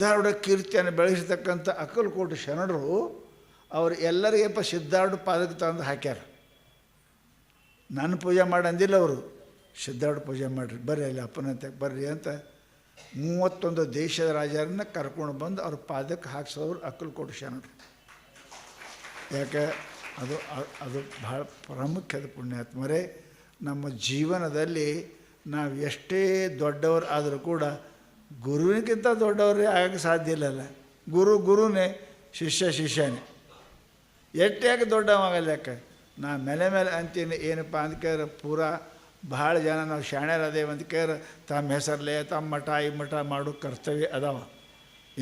ಸಿದ್ಧಾರೂಢ ಕೀರ್ತಿಯನ್ನು ಬೆಳೆಸತಕ್ಕಂಥ ಅಕ್ಕಲಕೋಟೆ ಶರಣರು ಅವರು ಎಲ್ಲರಿಗಪ್ಪ ಸಿದ್ಧಾರೂಢ ಪಾದಕ್ಕೆ ತಂದು ಹಾಕ್ಯಾರ. ನಾನು ಪೂಜೆ ಮಾಡಿ ಅಂದಿಲ್ಲ ಅವರು, ಸಿದ್ಧಾರೂಢ ಪೂಜೆ ಮಾಡಿರಿ ಬರ್ರಿ ಅಲ್ಲಿ ಅಪ್ಪನಂತೆ ಬರ್ರಿ ಅಂತ 31 ದೇಶದ ರಾಜರನ್ನ ಕರ್ಕೊಂಡು ಬಂದು ಅವ್ರ ಪಾದಕ್ಕೆ ಹಾಕ್ಸೋರು ಅಕ್ಕಲಕೋಟೆ ಶರಣರು. ಯಾಕೆ ಅದು ಅದು ಭಾಳ ಪ್ರಾಮುಖ್ಯದ ಪುಣ್ಯಾತ್ಮರೇ. ನಮ್ಮ ಜೀವನದಲ್ಲಿ ನಾವು ಎಷ್ಟೇ ದೊಡ್ಡವರು ಆದರೂ ಕೂಡ ಗುರುವಿನಕ್ಕಿಂತ ದೊಡ್ಡವರೇ ಆಗಕ್ಕೆ ಸಾಧ್ಯ ಇಲ್ಲಲ್ಲ. ಗುರುನೇ, ಶಿಷ್ಯನೇ. ಎಷ್ಟು ಯಾಕೆ ದೊಡ್ಡವಾಗಲ್ಲ? ಯಾಕೆ ನಾ ಮೇಲೆ ಅಂತೀನಿ ಏನಪ್ಪ ಅಂದ್ಕೇರ ಪೂರಾ ಭಾಳ ಜನ ನಾವು ಶಾಣ್ಯರದೇವು ಅಂದ್ಕೇರ ತಮ್ಮ ಹೆಸರಲ್ಲೇ ತಮ್ಮ ಮಠ ಈ ಮಠ ಮಾಡೋ ಕರ್ತವ್ಯ ಅದಾವ.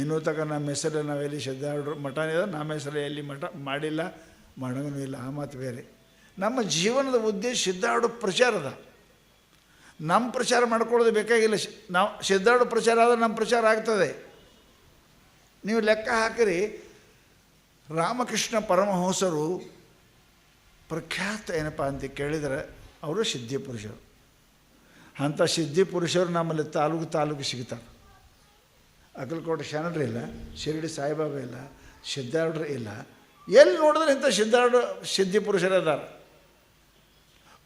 ಇನ್ನೂ ತನಕ ನಮ್ಮ ಹೆಸರಲ್ಲಿ ನಾವೆಲ್ಲಿ ಸಿದ್ಧಾರೂಢ ಮಠನೇ ಅದ, ನಮ್ಮ ಹೆಸರಲ್ಲಿ ಎಲ್ಲಿ ಮಠ ಮಾಡಿಲ್ಲ, ಮಾಡೋಂಗೂ ಇಲ್ಲ. ಆ ಮಾತು ಬೇರೆ. ನಮ್ಮ ಜೀವನದ ಉದ್ದೇಶ ಸಿದ್ಧಾರೂಢ ಪ್ರಚಾರ ಅದ. ನಮ್ಮ ಪ್ರಚಾರ ಮಾಡ್ಕೊಳ್ಳೋದು ಬೇಕಾಗಿಲ್ಲ. ನಾವು ಸಿದ್ಧಾರೂಢ ಪ್ರಚಾರ ಆದರೆ ನಮ್ಮ ಪ್ರಚಾರ ಆಗ್ತದೆ. ನೀವು ಲೆಕ್ಕ ಹಾಕಿರಿ, ರಾಮಕೃಷ್ಣ ಪರಮಹಂಸರು ಪ್ರಖ್ಯಾತ ಏನಪ್ಪ ಅಂತ ಕೇಳಿದರೆ ಅವರು ಸಿದ್ಧಿಪುರುಷರು. ಅಂಥ ಸಿದ್ಧಿಪುರುಷರು ನಮ್ಮಲ್ಲಿ ತಾಲೂಕು ಸಿಗ್ತಾರೆ. ಅಕ್ಕಲಕೋಟೆ ಶರಣರು ಇಲ್ಲ, ಶಿರಡಿ ಸಾಯಿಬಾಬಾ ಇಲ್ಲ, ಸಿದ್ಧಾರೂಢರು ಇಲ್ಲ. ಎಲ್ಲಿ ನೋಡಿದ್ರೆ ಇಂಥ ಸಿದ್ಧಿಪುರುಷರದಾರ.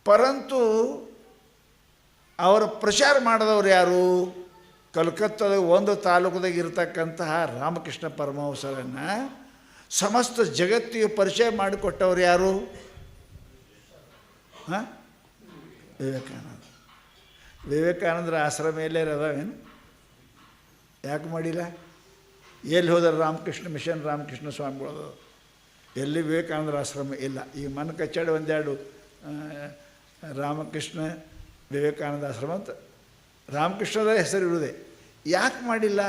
ಪರಂತು ಅವರ ಪ್ರಚಾರ ಮಾಡಿದವರು ಯಾರು? ಕಲ್ಕತ್ತಾದ ಒಂದು ತಾಲೂಕದಾಗ ಇರತಕ್ಕಂತಹ ರಾಮಕೃಷ್ಣ ಪರಮಹಂಸರನ್ನು ಸಮಸ್ತ ಜಗತ್ತಿಗೆ ಪರಿಚಯ ಮಾಡಿಕೊಟ್ಟವ್ರು ಯಾರು? ವಿವೇಕಾನಂದರ ಆಶ್ರಮ ಎಲ್ಲೇ ಅದಾವೇನು? ಯಾಕೆ ಮಾಡಿಲ್ಲ? ಎಲ್ಲಿ ಹೋದ್ರೆ ರಾಮಕೃಷ್ಣ ಮಿಷನ್ ರಾಮಕೃಷ್ಣ ಸ್ವಾಮಿಗಳು ಎಲ್ಲಿ ವಿವೇಕಾನಂದರ ಆಶ್ರಮ ಇಲ್ಲ. ಈಗ ಮನ ಕಚ್ಚಾಡಿ ಒಂದೆರಡು ರಾಮಕೃಷ್ಣ ವಿವೇಕಾನಂದ ಆಶ್ರಮ ಅಂತ ರಾಮಕೃಷ್ಣದ ಹೆಸರು ಇರುವುದೇ. ಯಾಕೆ ಮಾಡಿಲ್ಲ?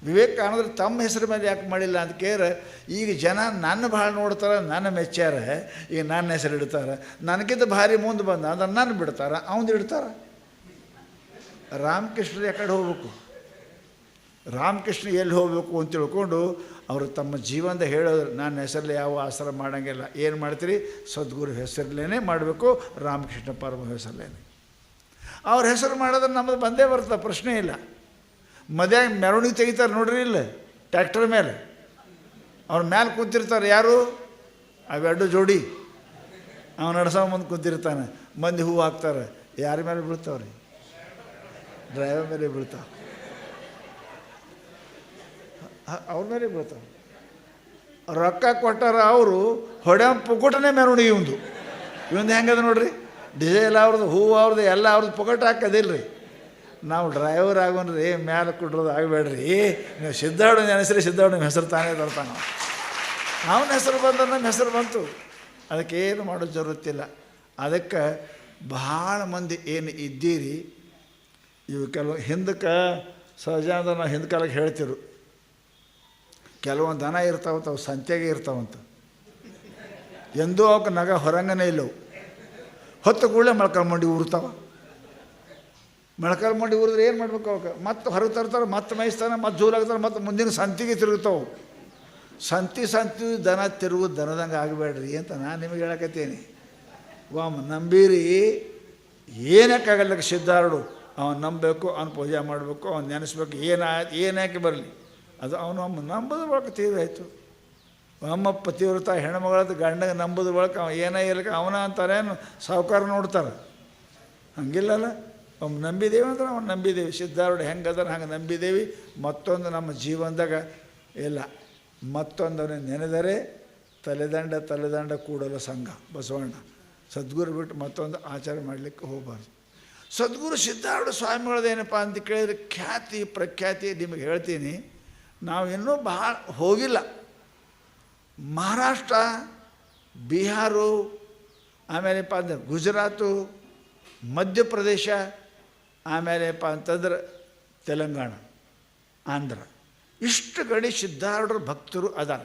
ವಿವೇಕಾನಂದರು ತಮ್ಮ ಹೆಸರು ಮೇಲೆ ಯಾಕೆ ಮಾಡಿಲ್ಲ ಅಂತ ಕೇರ ಈಗ ಜನ ನನ್ನ ಭಾಳ ನೋಡ್ತಾರೆ, ನನ್ನ ಮೆಚ್ಚಾರ, ಈಗ ನನ್ನ ಹೆಸರು ಇಡ್ತಾರೆ. ನನಗಿಂತ ಭಾರಿ ಮುಂದೆ ಬಂದ ಅಂದ್ರೆ ನನ್ನ ಬಿಡ್ತಾರೆ, ಅವನು ಇಡ್ತಾರೆ. ರಾಮಕೃಷ್ಣರು ಯಾಕಡೆ ಹೋಗ್ಬೇಕು? ರಾಮಕೃಷ್ಣ ಎಲ್ಲಿ ಹೋಗಬೇಕು ಅಂತ ತಿಳ್ಕೊಂಡು ಅವರು ತಮ್ಮ ಜೀವನದ ಹೇಳೋದು, ನನ್ನ ಹೆಸರಲ್ಲಿ ಯಾವ ಆಶ್ರಮ ಮಾಡೋಂಗಿಲ್ಲ. ಏನು ಮಾಡ್ತೀರಿ? ಸದ್ಗುರು ಹೆಸರಲ್ಲೇ ಮಾಡಬೇಕು, ರಾಮಕೃಷ್ಣ ಪರಮ ಹೆಸರಲ್ಲೇ. ಅವ್ರ ಹೆಸರು ಮಾಡೋದ್ರೆ ನಮ್ಮದು ಬಂದೇ ಬರ್ತದೆ, ಪ್ರಶ್ನೆ ಇಲ್ಲ. ಮದುವೆಯಾಗಿ ಮೆರವಣಿಗೆ ತೆಗಿತಾರೆ ನೋಡ್ರಿ, ಇಲ್ಲ ಟ್ಯಾಕ್ಟರ್ ಮೇಲೆ ಅವ್ರ ಮೇಲೆ ಕೂತಿರ್ತಾರೆ. ಯಾರು? ಅವೆರಡು ಜೋಡಿ ಅವನು ನಡ್ಸೋ ಮುಂದೆ ಕೂತಿರ್ತಾನೆ. ಮಂದಿ ಹೂವು ಹಾಕ್ತಾರೆ. ಯಾರ ಮೇಲೆ ಬೀಳ್ತಾವ್ರಿ? ಡ್ರೈವರ್ ಮೇಲೆ ಬೀಳ್ತಾವೆ, ಅವ್ರ ಮೇಲೆ ಬೀಳ್ತಾವೆ. ರೊಕ್ಕ ಕೊಟ್ಟಾರ ಅವರು, ಹೊಡೆ ಪುಕಟನೇ ಮೆರವಣಿಗೆ ಇವಂದು ಹೆಂಗದ ನೋಡ್ರಿ. ಡಿಸೈಲ್ ಅವ್ರದ್ದು, ಹೂವು ಅವ್ರದ್ದು, ಎಲ್ಲ ಅವ್ರದ್ದು ಪುಕಟ ಹಾಕೋದಿಲ್ಲ ರೀ. ನಾವು ಡ್ರೈವರ್ ಆಗೋನ್ರಿ, ಮ್ಯಾಲೆ ಕೊಟ್ಟಿರೋದು ಆಗಬೇಡ್ರಿ. ನೀವು ಸಿದ್ಧಾರೂಢ ನೆನೆಸ್ರಿ, ಸಿದ್ಧಾರೂಢ ಹೆಸರು ತಾನೇ ತರ್ತಾನೆ. ಅವನ ಹೆಸರು ಬಂದ್ರೆ ನಮ್ಮ ಹೆಸರು ಬಂತು. ಅದಕ್ಕೇನು ಮಾಡೋ ಜರುತ್ತಿಲ್ಲ. ಅದಕ್ಕೆ ಭಾಳ ಮಂದಿ ಏನು ಇದ್ದೀರಿ, ಇವು ಕೆಲವು ಹಿಂದಕ್ಕೆ ಸಹಜಾನಂದ ನಾವು ಹಿಂದೆ ಕಾಲಕ್ಕೆ ಹೇಳ್ತಿರು, ಕೆಲವೊಂದು ದನ ಇರ್ತಾವಂತ, ಅವು ಸಂತೆಗೆ ಇರ್ತಾವಂತ. ಎಂದೂ ಅವಕ್ಕೆ ನಗ ಹೊರಂಗನೇ ಇಲ್ಲವು. ಹೊತ್ತು ಕೂಡಲೇ ಮೊಳ್ಕಲ್ಮಂಡಿ ಊರ್ತಾವ. ಮೊಳ್ಕಲ್ಮಂಡಿ ಊರಿದ್ರೆ ಏನು ಮಾಡ್ಬೇಕು? ಅವಕ್ಕೆ ಮತ್ತೆ ಹೊರಗೆ ತರ್ತಾರೆ, ಮತ್ತೆ ಮೇಯಿಸ್ತಾನೆ, ಮತ್ತೆ ಜೂಲಾಗ್ತಾರೆ, ಮತ್ತು ಮುಂದಿನ ಸಂತಿಗೆ ತಿರುಗ್ತಾವೆ. ಸಂತಿ ದನ ತಿರುಗು ದನದಂಗೆ ಆಗಬೇಡ್ರಿ ಅಂತ ನಾನು ನಿಮಗೆ ಹೇಳಕತ್ತೀನಿ. ವಾಮ್ ನಂಬೀರಿ ಏನಕ್ಕಾಗಲ್ಲ. ಸಿದ್ಧಾರೂಢ ಅವನು ನಂಬಬೇಕು, ಅವನು ಪೂಜೆ ಮಾಡಬೇಕು, ಅವ್ನು ನೆನೆಸ್ಬೇಕು. ಏನಾಕೆ ಬರಲಿ ಅದು ಅವನು ಅಮ್ಮ ನಂಬೋದು ಬಳಕ ತೀರಾಯಿತು. ಅಮ್ಮ ಪತಿವ್ರತ ಹೆಣ್ಮಗಳದ್ದು ಗಂಡಗೆ ನಂಬೋದು ಬಳಕ ಅವ ಏನೇ ಇರಲಿಕ್ಕೆ ಅವನ ಅಂತಾರೇನು ಸಾಹುಕಾರ ನೋಡ್ತಾರೆ. ಹಂಗಿಲ್ಲಲ್ಲ. ಅವ್ನು ನಂಬಿದ್ದೇವೆ ಅಂದ್ರೆ ಅವ್ನು ನಂಬಿದ್ದೇವೆ. ಸಿದ್ಧಾರೂಢ ಹೆಂಗದನ ಹಂಗೆ ನಂಬಿದ್ದೇವೆ. ಮತ್ತೊಂದು ನಮ್ಮ ಜೀವನದಾಗ ಇಲ್ಲ, ಮತ್ತೊಂದವನೇ ನೆನೆದರೆ ತಲೆದಂಡ ಕೂಡಲ ಸಂಘ ಬಸವಣ್ಣ. ಸದ್ಗುರು ಬಿಟ್ಟು ಮತ್ತೊಂದು ಆಚಾರ ಮಾಡಲಿಕ್ಕೆ ಹೋಗಬಾರ್ದು. ಸದ್ಗುರು ಸಿದ್ಧಾರೂಢ ಸ್ವಾಮಿಗಳದೇನಪ್ಪ ಅಂತ ಕೇಳಿದರೆ ಖ್ಯಾತಿ ಪ್ರಖ್ಯಾತಿ ನಿಮಗೆ ಹೇಳ್ತೀನಿ. ನಾವು ಇನ್ನೂ ಭಾಳ ಹೋಗಿಲ್ಲ. ಮಹಾರಾಷ್ಟ್ರ, ಬಿಹಾರು, ಆಮೇಲೆಪ್ಪ ಅಂದ್ರೆ ಗುಜರಾತು, ಮಧ್ಯಪ್ರದೇಶ, ಆಮೇಲೆಪ್ಪ ಅಂತಂದ್ರೆ ತೆಲಂಗಾಣ, ಆಂಧ್ರ, ಇಷ್ಟು ಕಡೆ ಸಿದ್ಧಾರೂಢರ ಭಕ್ತರು ಅದಾರ.